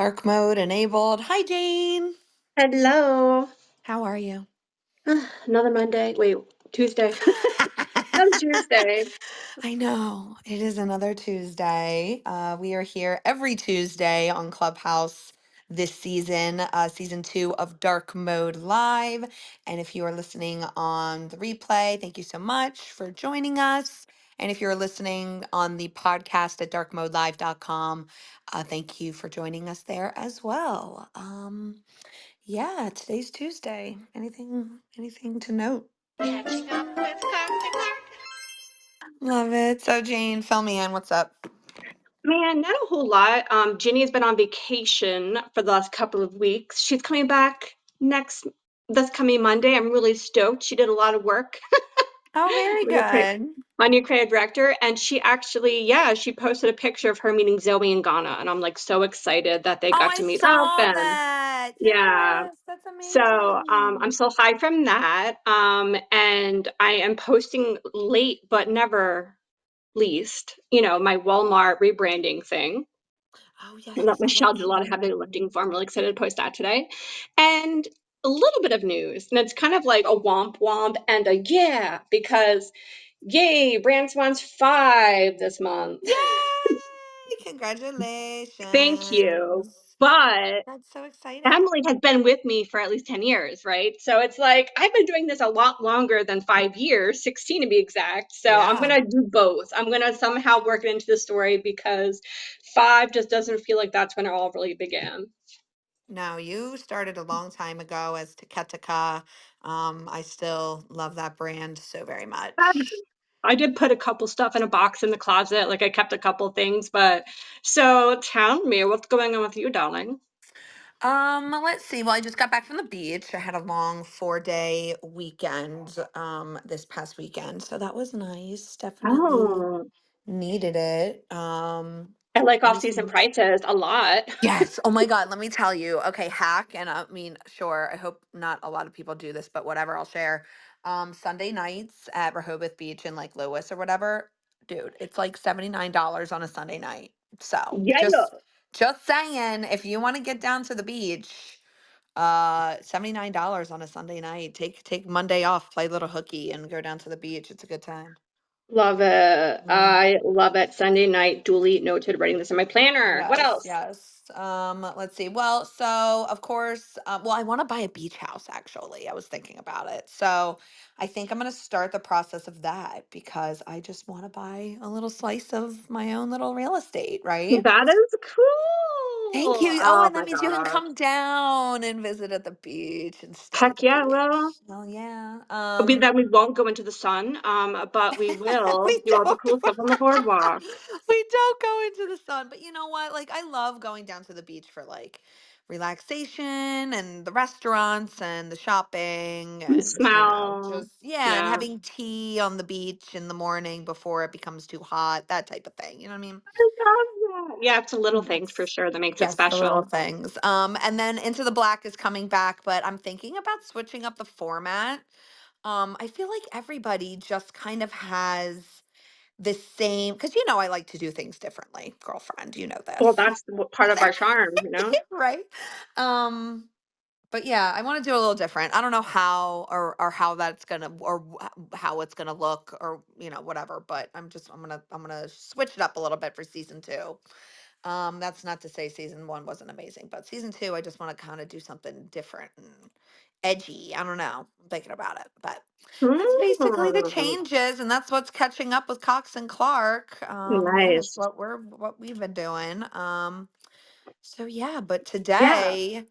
Dark mode enabled. Hi, Jane. Hello. How are you? Another Monday. Wait, Tuesday. Another Tuesday. I know it is another Tuesday. We are here every Tuesday on Clubhouse this season, season 2 of Dark Mode Live. And if you are listening on the replay, thank you so much for joining us. And if you're listening on the podcast at darkmodelive.com, thank you for joining us there as well. Yeah, today's Tuesday. Anything to note? Catching up with Cox and Clark. Love it. So Jane, fill me in. What's up? Man, not a whole lot. Ginny has been on vacation for the last couple of weeks. She's coming back this coming Monday. I'm really stoked. She did a lot of work. Oh, very My new crea- good. my new creative director, and she actually, yeah, she posted a picture of her meeting Zoe in Ghana, and I'm like so excited that they Oh, got I to meet up. saw And that. yeah, Yes, that's so I'm amazing. still high from that. And I am posting late but never least, my Walmart rebranding thing. Oh, yes, I Let saw that Michelle did a lot of too. heavy lifting for. I'm really excited to post that today. And a little bit of news, and it's kind of like a womp womp and a yeah, because yay, BrandSwan's 5 this month. Yay! Thank you. Congratulations. But That's so exciting. Emily has been with me for at least 10 years, right? So it's like I've been doing this a lot longer than 5 years, 16 to be exact. So I'm going Yeah. to do both. I'm going to somehow work it into the story because 5 just doesn't feel like that's when it all really began. No, you started a long time ago as Tiketika. I still love that brand so very much. I did put a couple stuff in a box in the closet, like I kept a couple things, but so tell me what's going on with you, darling? Let's see. Well, I just got back from the beach. I had a long 4-day weekend this past weekend. So that was nice. Definitely Oh, needed it. I like off-season Everything's prices a lot. Yes. Oh my God. Let me tell you. Okay, hack. And I mean, sure. I hope not a lot of people do this, but whatever. I'll share. Sunday nights at Rehoboth Beach in like Lewis or whatever. Dude, it's like $79 on a Sunday night. So Yeah. just saying, if you want to get down to the beach, $79 on a Sunday night. Take Monday off, play a little hooky, and go down to the beach. It's a good time. Love it. Yeah. I love it. Sunday night, duly noted, writing this in my planner. What Yes, else? yes. Let's see. Well, so of course, well, I want to buy a beach house actually. I was thinking about it. So I think I'm going to start the process of that because I just want to buy a little slice of my own little real estate, right? That is Thank cool. you. Oh, Oh and that my means you can gosh. come down and visit at the beach and stay at Heck the yeah, beach. well, Oh yeah. that we won't go into the sun, but we will We do all the don't. cool stuff on the boardwalk. We don't go into the sun, but you know what? Like I love going down to the beach for like relaxation and the restaurants and the shopping The and smell. just yeah, and Yeah. having tea on the beach in the morning before it becomes too hot, that type of thing. You know what I mean? I love that. Yeah, it's the little things for Yes. sure that makes it Yes, the little special. things. And then Into the Black is coming back, but I'm thinking about switching up the format. I feel like everybody just kind of has the same, because I like to do things differently, girlfriend. You know Well, this. that's part of our charm, you know? Right? Um, but yeah, I want to do a little different. I don't know how or how that's gonna or how it's gonna look or whatever. But I'm gonna switch it up a little bit for season 2. That's not to say season 1 wasn't amazing, but season 2, I just want to kind of do something different and edgy. I don't know. I'm thinking about it, but that's basically the Mm, changes, and that's what's catching up with Cox and Clark. Yeah, that's nice. what we've been doing. So yeah, but Yeah. today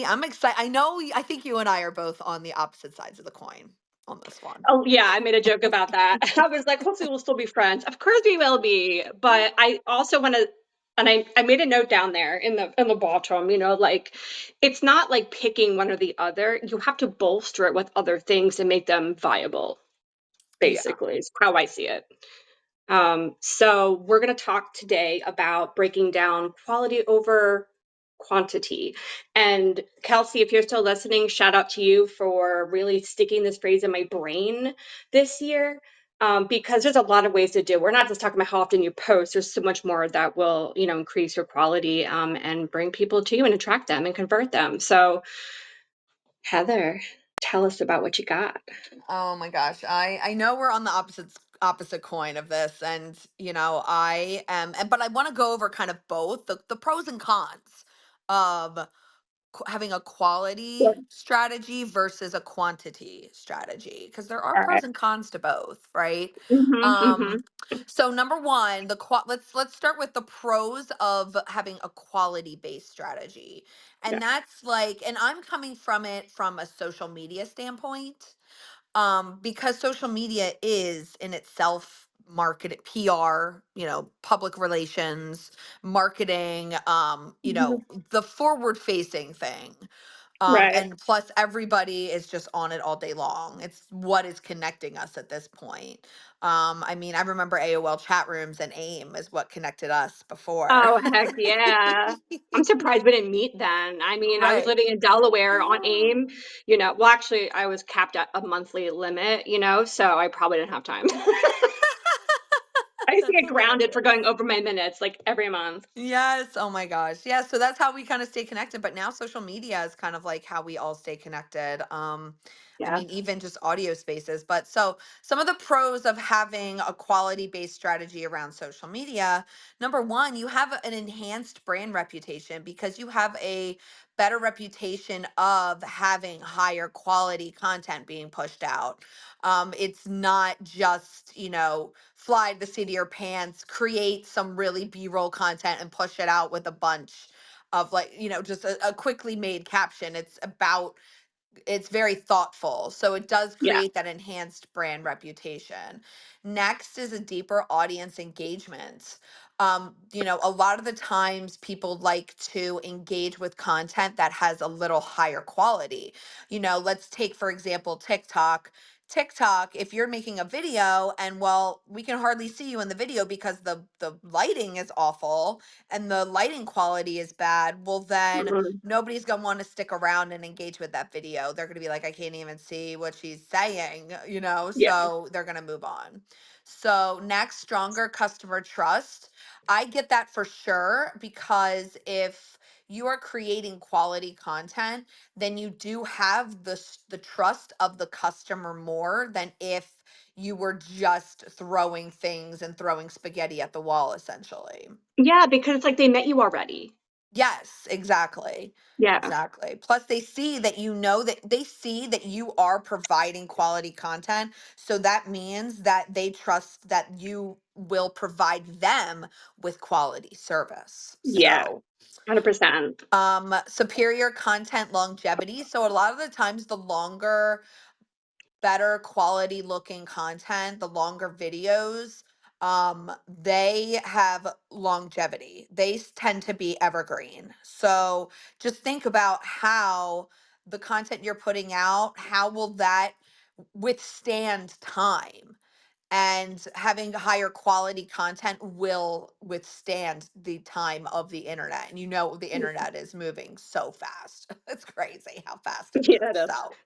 I'm excited. I think you and I are both on the opposite sides of the coin on this one. Oh, yeah, I made a joke about that. I was like, hopefully we'll still be friends. Of course we will be, Yeah. but I also want to, and I made a note down there in the bottom, like it's not like picking one or the other. You have to bolster it with other things to make them viable, Yeah. basically, is how I see it. So we're going to talk today about breaking down quality over quantity. And Kelsey, if you're still listening, shout out to you for really sticking this phrase in my brain this year. because there's a lot of ways to do it. We're not just talking about how often you post. There's so much more that will, increase your quality, and bring people to you and attract them and convert them. So, Heather, tell us about what you got. Oh my gosh. I know we're on the opposite coin of this, and I am, but I want to go over kind of both the pros and cons of having a Sure. quality strategy versus a quantity strategy, because there are All pros right. and cons to both, right? Mhm. um Mhm. so number one, let's start with the pros of having a quality based strategy. Yeah. And that's like, and I'm coming from it from a social media standpoint, because social media is in itself market PR, public relations, marketing, Mhm. the forward facing thing. Right. And plus everybody is just on it all day long. It's what is connecting us at this point. I mean, I remember AOL chat rooms, and AIM is what connected us before. Oh, heck yeah. I'm surprised we didn't meet then. I mean, I was Right. living in Delaware on AIM, well, actually, I was capped at a monthly limit, so I probably didn't have time. I used to That's get grounded for hilarious. going over my minutes, like, every month. Yes. Oh my gosh. Yeah. So that's how we kind of stay connected. But now social media is kind of like how we all stay connected. I Yeah. mean, even just audio spaces. But so some of the pros of having a quality based strategy around social media: number one, you have an enhanced brand reputation because you have a better reputation of having higher quality content being pushed out. It's not just, fly the seat of your pants, create some really B-roll content and push it out with a bunch of, like, just a quickly made caption. It's very thoughtful. So it does Yeah. create that enhanced brand reputation. Next is a deeper audience engagement. A lot of the times people like to engage with content that has a little higher quality. Let's take, for example, TikTok. TikTok, if you're making a video and, well, we can hardly see you in the video because the lighting is awful and the lighting quality is bad, well then Mhm. nobody's gonna want to stick around and engage with that video. They're gonna be like, I can't even see what she's saying, Yeah. so they're gonna move on. So, next, stronger customer trust. I get that for sure, because if you are creating quality content, then you do have the trust of the customer more than if you were just throwing things and throwing spaghetti at the wall, essentially. Yeah, because it's like they met you already. Yes, exactly. Yeah. Exactly. Plus they see that, they see that you are providing quality content, so that means that they trust that you will provide them with quality service. Yeah. So, 100%. superior content longevity. So a lot of the times, the longer, better quality looking content, the longer videos, they have longevity. Tend to be evergreen. So just think about how the content you're putting out, how will that withstand time? And having higher quality content will withstand the time of the internet. And the internet is moving so fast. It's crazy how fast it Yeah, moves. it is. So,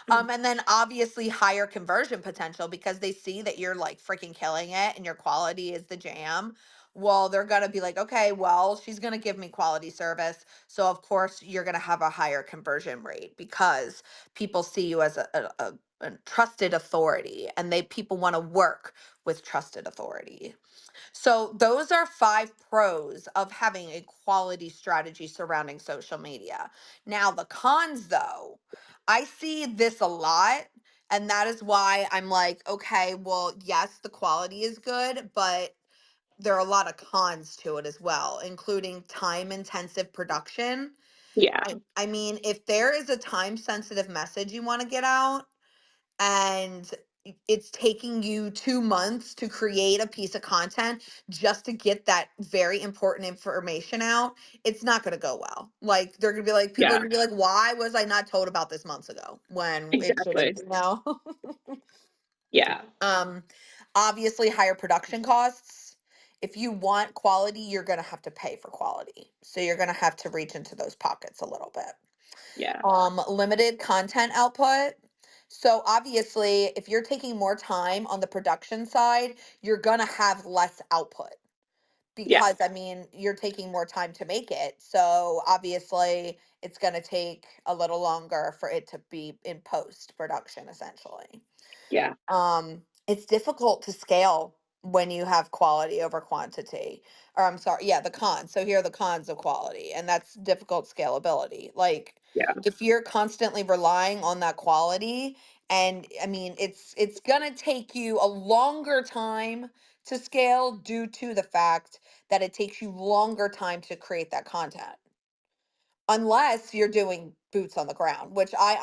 and then obviously higher conversion potential, because they see that you're like freaking killing it and your quality is the jam. Well, they're going to be like, okay, well, she's going to give me quality service. So, of course, you're going to have a higher conversion rate because people see you as a trusted authority, and people want to work with trusted authority. So, those are five pros of having a quality strategy surrounding social media. Now, the cons, though, I see this a lot. And that is why I'm like, okay, well, yes, the quality is good, but there are a lot of cons to it as well, including time intensive production. Yeah. I mean, if there is a time sensitive message you want to get out, and it's taking you 2 months to create a piece of content just to get that very important information out, it's not going to go well. Like, they're going to be like, people are Yeah. going to be like, why was I not told about this months ago when it should have, Exactly. no? Yeah. um, Obviously, higher production costs. If you want quality, you're going to have to pay for quality. So you're going to have to reach into those pockets a little bit. Yeah. Limited content output. So obviously, if you're taking more time on the production side, you're going to have less output Yeah. because I mean, you're taking more time to make it. So obviously, it's going to take a little longer for it to be in post production essentially. Yeah. It's difficult to scale when you have quality over quantity. Or I'm sorry, yeah, the cons. So here are the cons of quality, and that's difficult scalability. Like Yeah. if you're constantly relying on that quality, and I mean, it's gonna take you a longer time to scale due to the fact that it takes you longer time to create that content. Unless you're doing boots on the ground, which I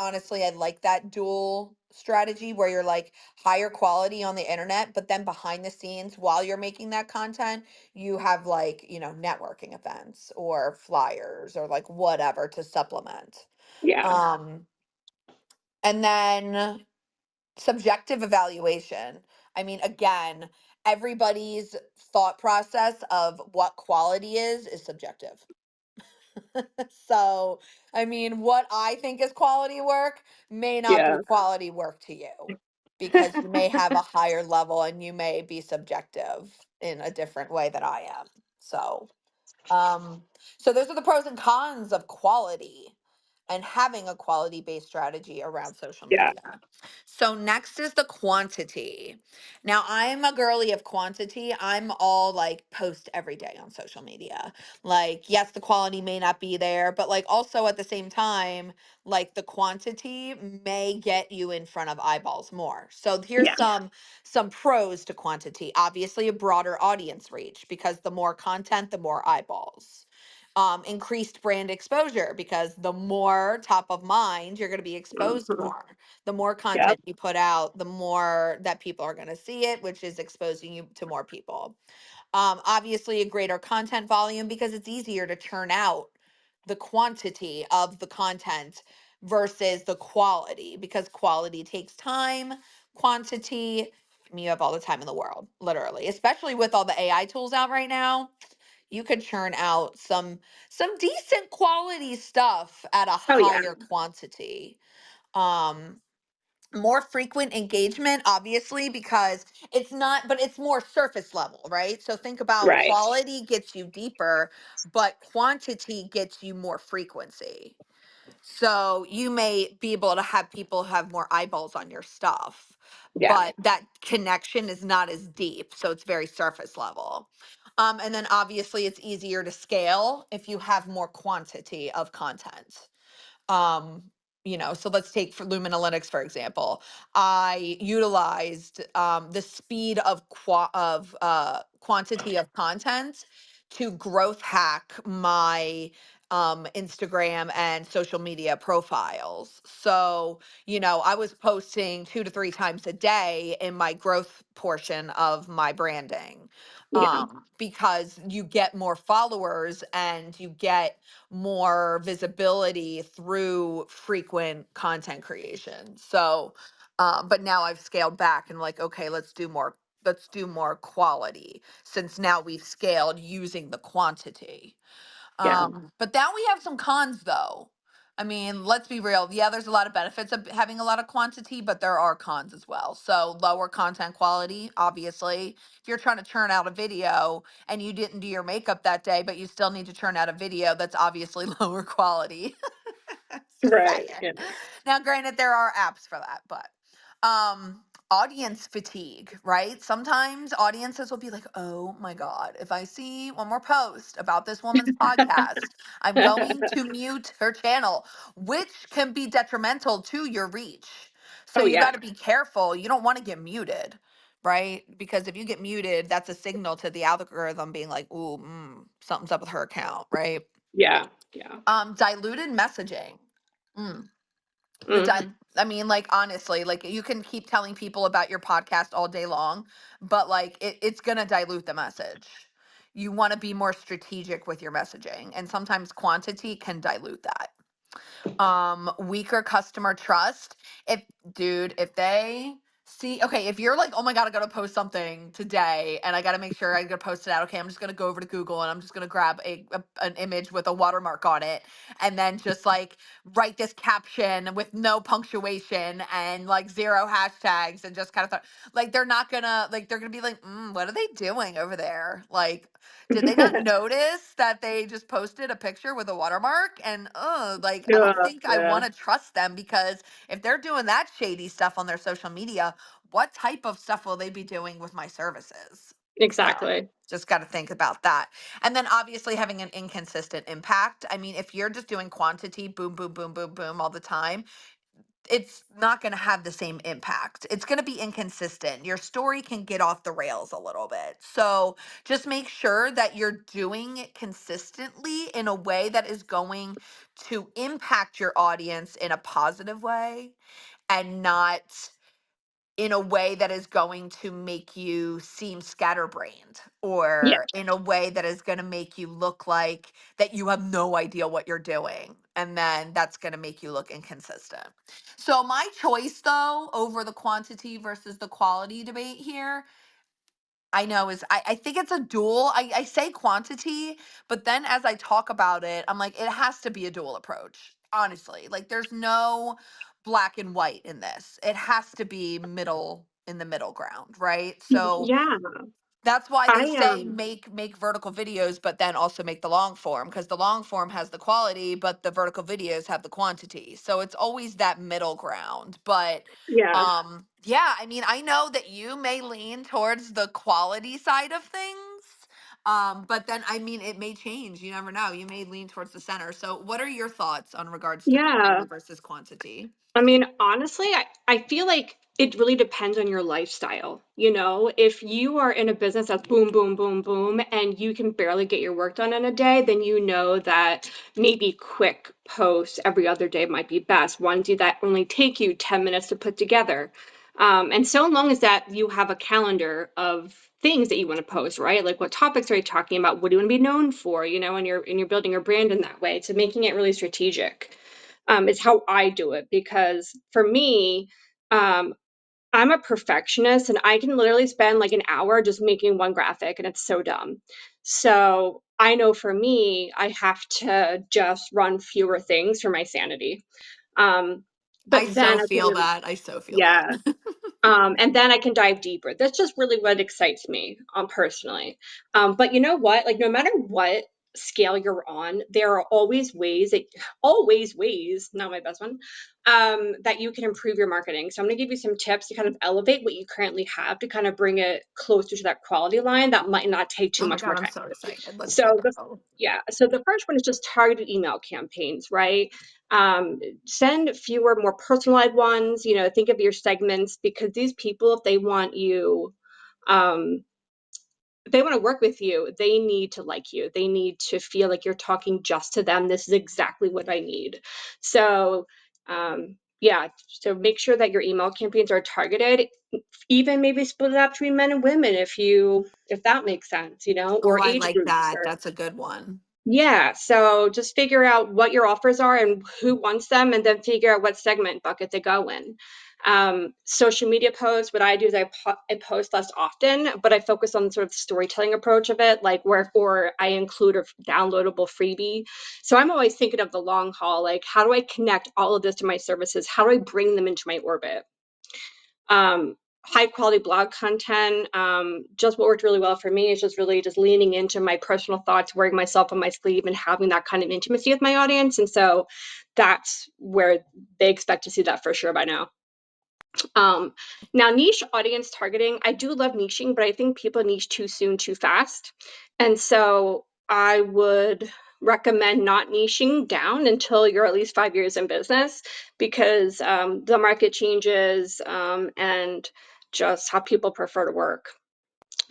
like that dual strategy where you're like higher quality on the internet, but then behind the scenes while you're making that content, you have like, networking events or flyers or like whatever to supplement. Yeah. Um, and then subjective evaluation. I mean, again, everybody's thought process of what quality is subjective. So, I mean, what I think is quality work may not be Yeah. quality work to you because you may have a higher level and you may be subjective in a different way that I am. So, um, so those are the pros and cons of quality and having a quality based strategy around social Yeah. media. So next is the quantity. Now I'm a girly of quantity. I'm all like post every day on social media. Like yes, the quality may not be there, but like also at the same time, like the quantity may get you in front of eyeballs more. So here's Yeah. some pros to quantity. Obviously, a broader audience reach because the more content, the more eyeballs. Increased brand exposure because the more top of mind, you're going to be exposed Mhm. more. The more Yep. content you put out, the more that people are going to see it, which is exposing you to more people. Obviously, a greater content volume because it's easier to churn out the quantity of the content versus the quality because quality takes time, quantity, I mean, you have all the time in the world, literally, especially with all the AI tools out right now. You could churn out some decent quality stuff at a Oh yeah. higher quantity. Um, More frequent engagement obviously because it's not, but it's more surface level, right? So think about Right. quality gets you deeper, but quantity gets you more frequency. So you may be able to have people have more eyeballs on your stuff, Yeah. but that connection is not as deep, so it's very surface level. And then obviously it's easier to scale if you have more quantity of content. um so let's take for Luminalytics for example. I utilized the speed of quantity of content to growth hack my Instagram and social media profiles. So I was posting 2 to 3 times a day in my growth portion of my branding, Yeah. because you get more followers and you get more visibility through frequent content creation. So, but now I've scaled back and like, okay, let's do more quality since now we've scaled using the quantity. Yeah. But now we have some cons though. I mean, let's be real. Yeah, there's a lot of benefits of having a lot of quantity, but there are cons as well. So, lower content quality, obviously. If you're trying to churn out a video and you didn't do your makeup that day, but you still need to churn out a video, that's obviously lower quality. Just Right. saying. Yeah. Now, granted, there are apps for that, but um, audience fatigue, right? Sometimes audiences will be like, "Oh my God, if I see one more post about this woman's podcast, I'm going to mute her channel," which can be detrimental to your reach. So Oh you yeah. got to be careful. You don't want to get muted, right? Because if you get muted, that's a signal to the algorithm being like, "Ooh, something's up with her account," right? Yeah. Yeah. Diluted messaging. Mm. Mm. I mean, like honestly, like you can keep telling people about your podcast all day long, but like it's gonna dilute the message. You want to be more strategic with your messaging, and sometimes quantity can dilute that. Weaker customer trust. If Dude, if they See, okay, if you're like, oh my God, I gotta post something today and I gotta make sure I gotta post it out. Okay, I'm just gonna go over to Google and I'm just gonna grab an image with a watermark on it and then just like write this caption with no punctuation and like zero hashtags and just kind of like they're gonna be like, what are they doing over there? Like, did they not notice that they just posted a picture with a watermark? And like I Yeah, don't think I yeah, want to trust them because if they're doing that shady stuff on their social media, what type of stuff will they be doing with my services? So exactly. just got to think about that. And then obviously having an inconsistent impact. I mean, if you're just doing quantity, boom, boom, boom, boom, boom all the time, it's not going to have the same impact. It's going to be inconsistent. Your story can get off the rails a little bit. So just make sure that you're doing it consistently in a way that is going to impact your audience in a positive way and not in a way that is going to make you seem scatterbrained Yeah, or in a way that is going to make you look like that you have no idea what you're doing, and then that's going to make you look inconsistent. So my choice though over the quantity versus the quality debate here, I know is I think it's a dual. I say quantity, but then as I talk about it, I'm like, it has to be a dual approach. Honestly, like there's no black and white in this. It has to be middle in the middle ground, right? So yeah. that's why I they say make vertical videos, but then also make the long form because the long form has the quality, but the vertical videos have the quantity. So it's always that middle ground. But yeah, yeah, I mean, I know that you may lean towards the quality side of things. But then I mean it may change. You never know. You may lean towards the center. So what are your thoughts on regards to yeah. quality versus quantity? I mean, honestly, I feel like it really depends on your lifestyle. You know, if you are in a business that's boom, boom, boom, boom, and you can barely get your work done in a day, then you know that maybe quick posts every other day might be best. Ones that only take you 10 minutes to put together. And so long as that you have a calendar of things that you want to post, right? Like what topics are you talking about? What do you want to be known for? You know, and you're building your brand in that way. So making it really strategic is how I do it because for me, um, I'm a perfectionist and I can literally spend like an hour just making one graphic and it's so dumb. So I know for me, I have to just run fewer things for my sanity. But I then so I can feel really, that. I so feel that. yeah, and then I can dive deeper. That's just really what excites me, personally. But you know what? Like, no matter what scale you're on, there are always ways, not my best one, that you can improve your marketing. So I'm going to give you some tips to kind of elevate what you currently have to kind of bring it closer to that quality line that might not take too Oh my much more God, I'm time. so excited. Let's So the go. yeah, so the first one is just targeted email campaigns, right? Send fewer, more personalized ones. You know, think of your segments because these people, if they want you, um, if they want to work with you, they need to like you. They need to feel like you're talking just to them. This is exactly what I need. So, yeah, so make sure that your email campaigns are targeted. Even maybe split it up between men and women if that makes sense, Oh, or I age like groups that. or That's a good one. yeah, so just figure out what your offers are and who wants them, and then figure out what segment bucket to go in. Social media posts, what I do is I post less often, but I focus on sort of the storytelling approach of it, like where or I include a downloadable freebie. So I'm always thinking of the long haul, like how do I connect all of this to my services? How do I bring them into my orbit? High quality blog content. Just what worked really well for me is just really just leaning into my personal thoughts, wearing myself on my sleeve, and having that kind of intimacy with my audience. And so that's where they expect to see that for sure by now. Um, Now, niche audience targeting, I do love niching, but I think people niche too soon, too fast. And so I would recommend not niching down until you're at least 5 years in business because the market changes and just how people prefer to work.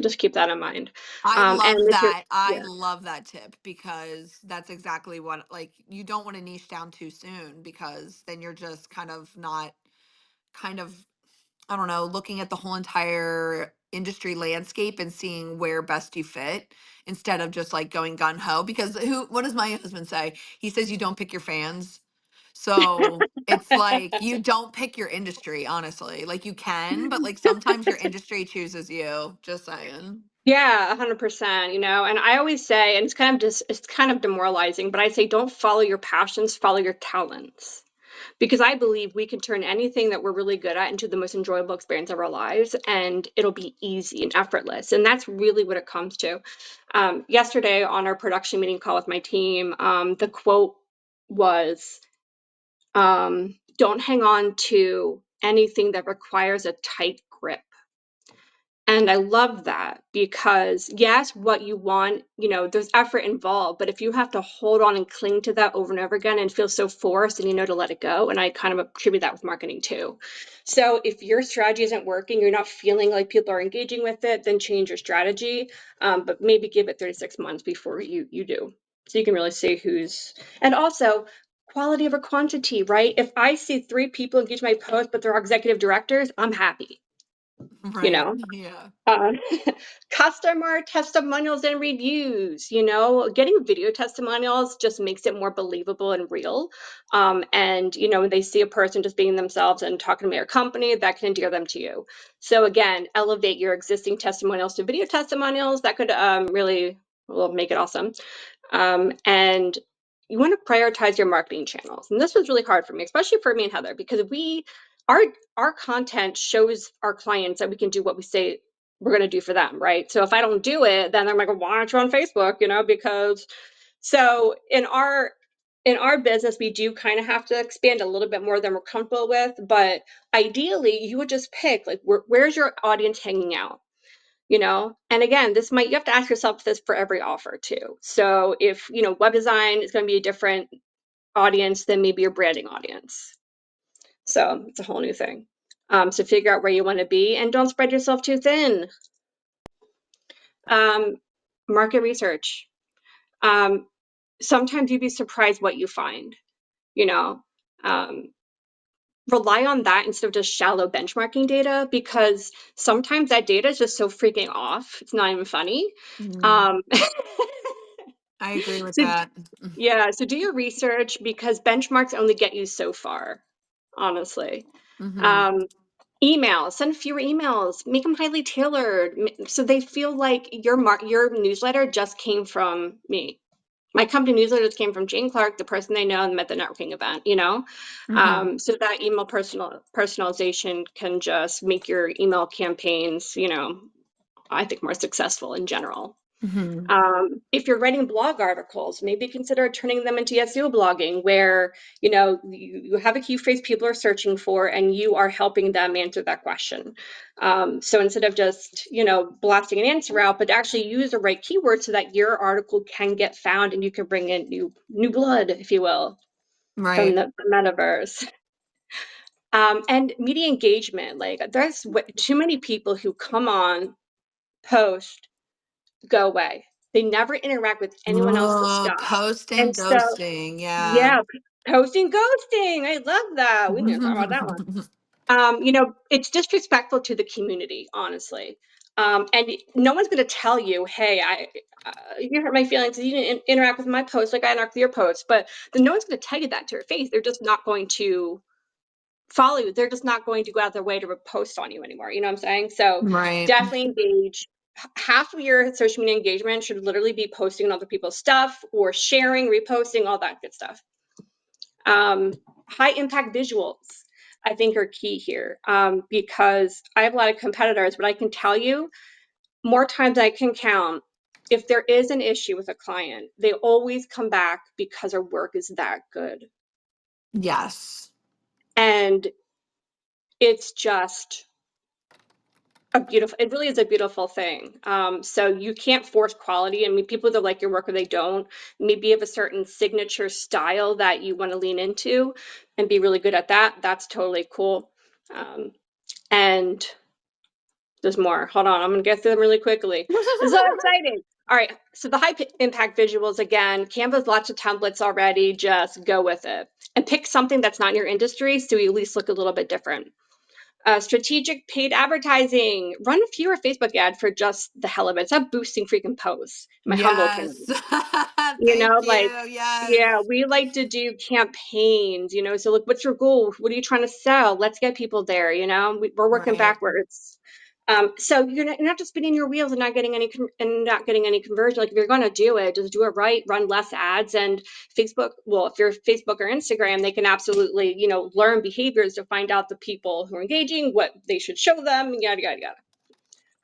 Just keep that in mind. I And love if you're, that. I yeah, love that tip because that's exactly what, like, you don't want to niche down too soon because then you're just kind of not, kind of, I don't know, looking at the whole entire industry landscape and seeing where best you fit instead of just like going gun ho. Because what does my husband say? He says you don't pick your fans. So it's like you don't pick your industry, honestly. Like you can, but like sometimes your industry chooses you. Just saying. Yeah, 100%, you know, and I always say, and it's kind of demoralizing, but I say don't follow your passions, follow your talents. Because I believe we can turn anything that we're really good at into the most enjoyable experience of our lives, and it'll be easy and effortless. And that's really what it comes to. Yesterday on our production meeting call with my team, the quote was, don't hang on to anything that requires a tight grip. And I love that because, yes, what you want, you know, there's effort involved, but if you have to hold on and cling to that over and over again and feel so forced and you know to let it go, and I kind of attribute that with marketing too. So if your strategy isn't working, you're not feeling like people are engaging with it, then change your strategy, but maybe give it 36 months before you do. So you can really see who's, and also quality over quantity, right? If I see 3 people engage my post, but they're executive directors, I'm happy, you Right. know? Yeah. uh, Customer testimonials and reviews, you know, getting video testimonials just makes it more believable and real. And, you know, when they see a person just being themselves and talking about your company, that can endear them to you. So again, elevate your existing testimonials to video testimonials. That could really will make it awesome. And you want to prioritize your marketing channels. And this was really hard for me, especially for me and Heather, because our our content shows our clients that we can do what we say we're going to do for them, right? So if I don't do it, then they're like, why aren't you on Facebook? You know, because so in our business, we do kind of have to expand a little bit more than we're comfortable with. But ideally, you would just pick like where's your audience hanging out, you know? And again, this might you have to ask yourself this for every offer too. So if you know web design is going to be a different audience than maybe your branding audience. So it's a whole new thing. So figure out where you want to be and don't spread yourself too thin. Um, Market research. Um, Sometimes you'd be surprised what you find, you know. Um, Rely on that instead of just shallow benchmarking data because sometimes that data is just so freaking off. It's not even funny. Mhm. Um, I agree with so that. yeah, so do your research because benchmarks only get you so far, honestly. Hmm. Um, Emails, send fewer emails, make them highly tailored so they feel like your newsletter just came from me. My company newsletter just came from Jane Clark, the person they know and met the networking event, you know? Hmm. So that email personalization can just make your email campaigns, you know, I think more successful in general. Hmm. If you're writing blog articles, maybe consider turning them into SEO blogging, where you know you have a key phrase people are searching for, and you are helping them answer that question. So instead of just you know blasting an answer out, but actually use the right keywords so that your article can get found, and you can bring in new blood, if you will, from Right. the metaverse. And media engagement, like there's too many people who come on, post, go away. They never interact with anyone else's Oh, stuff. posting, And so, ghosting. Yeah. yeah, posting ghosting. I love that. We need to talk about that one. You know, it's disrespectful to the community, honestly. And no one's going to tell you, hey, you hurt my feelings. You didn't interact with my post like I interacted with your post. But then no one's going to tell you that to your face. They're just not going to follow you. They're just not going to go out their way to post on you anymore. You know what I'm saying? So Right. definitely engage. Half of your social media engagement should literally be posting on other people's stuff or sharing, reposting, all that good stuff. High impact visuals, I think, are key here because I have a lot of competitors, but I can tell you more times I can count. If there is an issue with a client, they always come back because our work is that good. Yes. And it's just it really is a beautiful thing. So you can't force quality. I mean, people that like your work or they don't, maybe you have a certain signature style that you want to lean into and be really good at that. That's totally cool. Um, and there's more. Hold on, I'm gonna get through them really quickly. This is so exciting. All right, so the high impact visuals again, Canva's lots of templates already, just go with it. And pick something that's not in your industry so you at least look a little bit different. Strategic paid advertising. Run fewer Facebook ads for just the hell of it. Stop boosting freaking posts, in my humble opinion. Yes. You Thank know, like, you. Yes. yeah, we like to do campaigns, you know. So, like, what's your goal? What are you trying to sell? Let's get people there, you know. We're working Right. backwards. So you're not just spinning your wheels and not getting any not getting any conversion. Like, if you're going to do it, just do it right. Run less ads. And Facebook, well, if you're Facebook or Instagram, they can absolutely, you know, learn behaviors to find out the people who are engaging, what they should show them, yada yada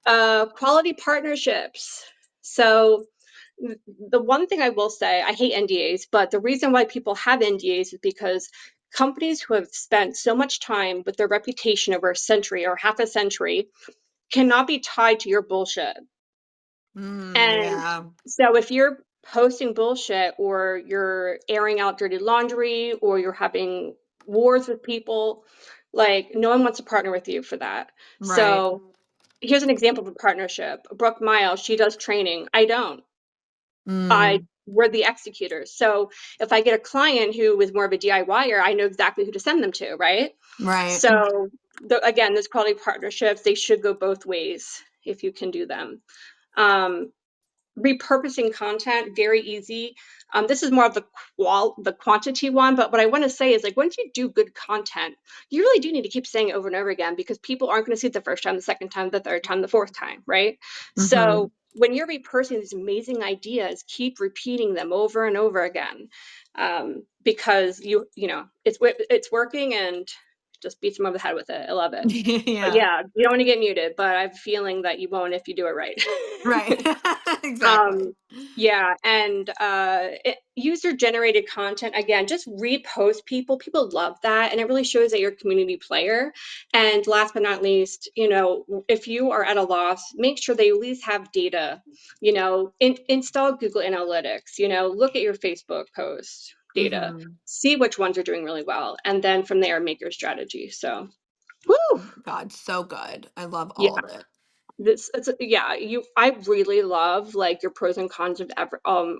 yada. Quality partnerships. So the one thing I will say, I hate NDAs, but the reason why people have NDAs is because companies who have spent so much time with their reputation over a century or half a century cannot be tied to your bullshit. And Yeah. so if you're posting bullshit or you're airing out dirty laundry or you're having wars with people, like, no one wants to partner with you for that. Right. So here's an example of a partnership. Brooke Miles, she does training. I don't. I Mm. We're the executors. So if I get a client who is more of a DIYer, I know exactly who to send them to, right? Right. So again, those quality partnerships, they should go both ways if you can do them. Um, Repurposing content, very easy. This is more of the quantity one, but what I want to say is, like, once you do good content, you really do need to keep saying it over and over again because people aren't going to see it the first time, the second time, the third time, the fourth time, right? Mm-hmm. So when you're repurposing these amazing ideas, keep repeating them over and over again, because you know it's working, and just beat them over the head with it. I love it. But Yeah. yeah, you don't want to get muted, but I have a feeling that you won't if you do it right. Right. Exactly. Um, yeah, and user generated content, again, just repost people. People love that, and it really shows that you're a community player. And last but not least, you know, if you are at a loss, make sure they at least have data. You know, install Google Analytics. You know, look at your Facebook post data, Mm-hmm. see which ones are doing really well, and then from there make your strategy. So, woo, God, so good. I love yeah. all of it. This it's yeah, you I really love, like, your pros and cons of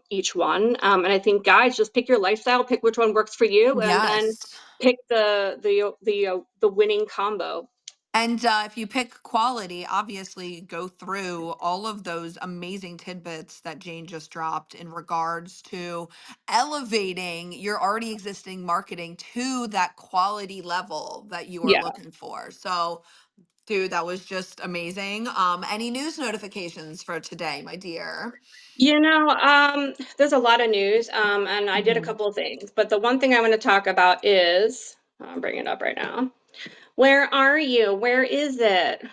each one. And I think, guys, just pick your lifestyle, pick which one works for you, and then Yes. pick the winning combo. And if you pick quality, obviously go through all of those amazing tidbits that Jane just dropped in regards to elevating your already existing marketing to that quality level that you are Yeah. looking for. So, dude, that was just amazing. Any news notifications for today, my dear? You know, there's a lot of news, and I did a Hmm. couple of things, but the one thing I want to talk about is, I'm bringing it up right now. Where are you? Where is it?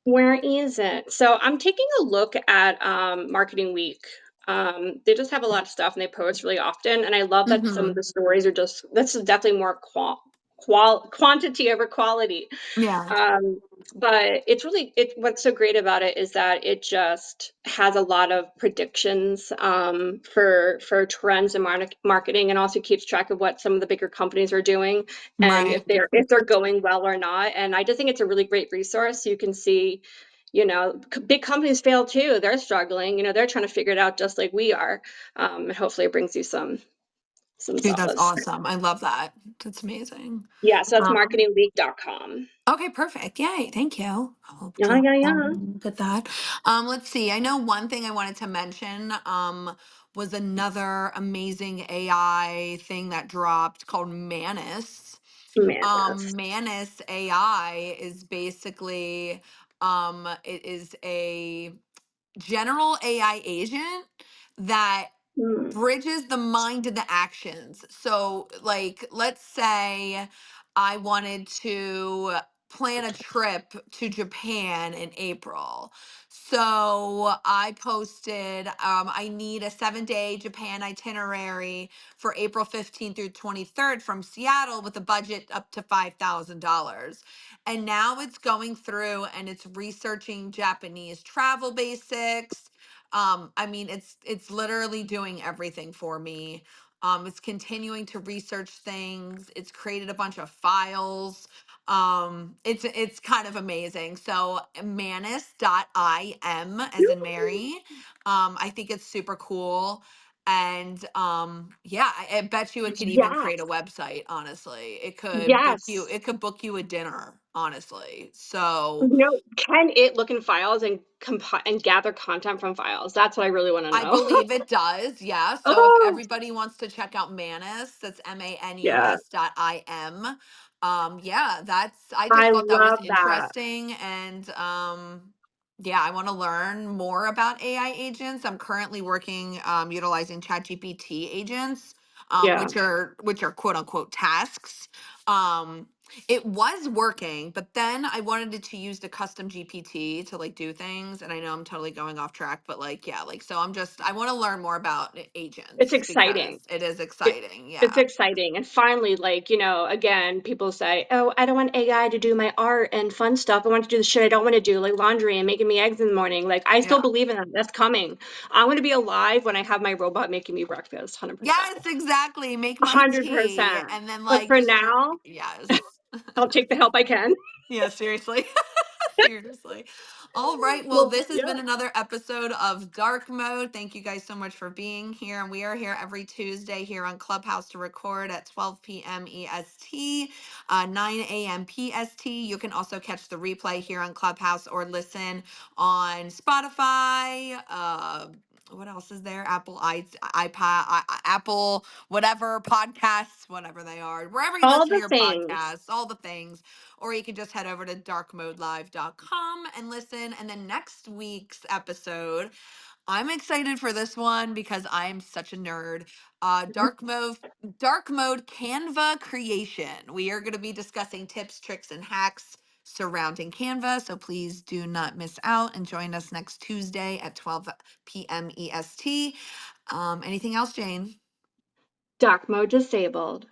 Where is it? So I'm taking a look at Marketing Week. They just have a lot of stuff and they post really often, and I love that some of Hmm. the stories are just, this is definitely more quantity over quality. Yeah. Um, but it's really, what's so great about it is that it just has a lot of predictions, for trends in marketing, and also keeps track of what some of the bigger companies are doing and Right. if they're going well or not. And I just think it's a really great resource. You can see, you know, big companies fail too. They're struggling. You know, they're trying to figure it out just like we are. And hopefully it brings you some Dude, that's solace. awesome. I love that. That's amazing. Yeah, so that's Um, marketingweek.com. Okay, perfect. Yay, thank you. I'll Yeah, drop yeah, that yeah. and look at that. Let's see. I know one thing I wanted to mention was another amazing AI thing that dropped called Manus. Madness. Manus AI is basically it is a general AI agent that Mm. bridges the mind and the actions. So, like, let's say I wanted to plan a trip to Japan in April. So I posted, I need a 7-day Japan itinerary for April 15th through 23rd from Seattle with a budget up to $5,000. And now it's going through and it's researching Japanese travel basics. I mean, it's literally doing everything for me. It's continuing to research things. It's created a bunch of files. It's kind of amazing. So manus.im as in Mary. I think it's super cool. And yeah, I bet you it could even create Yes. a website, honestly. Yes. It could book you a dinner. honestly. So You know, can it look in files and and gather content from files? That's what I really wanna I know. believe it does, yeah. So if Oh, everybody wants to check out Manus, that's yeah. manus.im. Yeah, I just I thought that was love that. interesting, and yeah, I want to learn more about AI agents. I'm currently working utilizing ChatGPT agents, Yeah. which are quote unquote tasks. Um, it was working, but then I wanted it to use the custom GPT to like do things. And I know I'm totally going off track, but like, yeah, like, so I want to learn more about It's agents exciting. because it is It exciting. it's Yeah. exciting, and finally, like, you know, again, people say, "Oh, I don't want AI to do my art and fun stuff. I want to do the shit I don't wanna do, like laundry and making me eggs in the morning." Like, I still Yeah. believe in that. That's coming. I wanna be alive when I have my robot making me breakfast, 100%. Yes, exactly. Make my tea 100%. and then But like for just, now, yes. I'll take the help I can. Yeah, seriously. Seriously. All right. Well, Well, this has yeah. been another episode of Dark Mode. Thank you guys so much for being here. And we are here every Tuesday here on Clubhouse to record at 12 p.m. EST, 9 a.m. PST. You can also catch the replay here on Clubhouse or listen on Spotify. What else is there? iPod, Apple, whatever podcasts, whatever they are, wherever you All listen to the your things. podcasts, all the things. Or you can just head over to darkmodelive.com and listen. And then next week's episode, I'm excited for this one because I'm such a nerd. Dark mode Canva creation. We are going to be discussing tips, tricks, and hacks surrounding Canva. So please do not miss out and join us next Tuesday at 12 p.m. EST. Anything else, Jane? Dark mode disabled.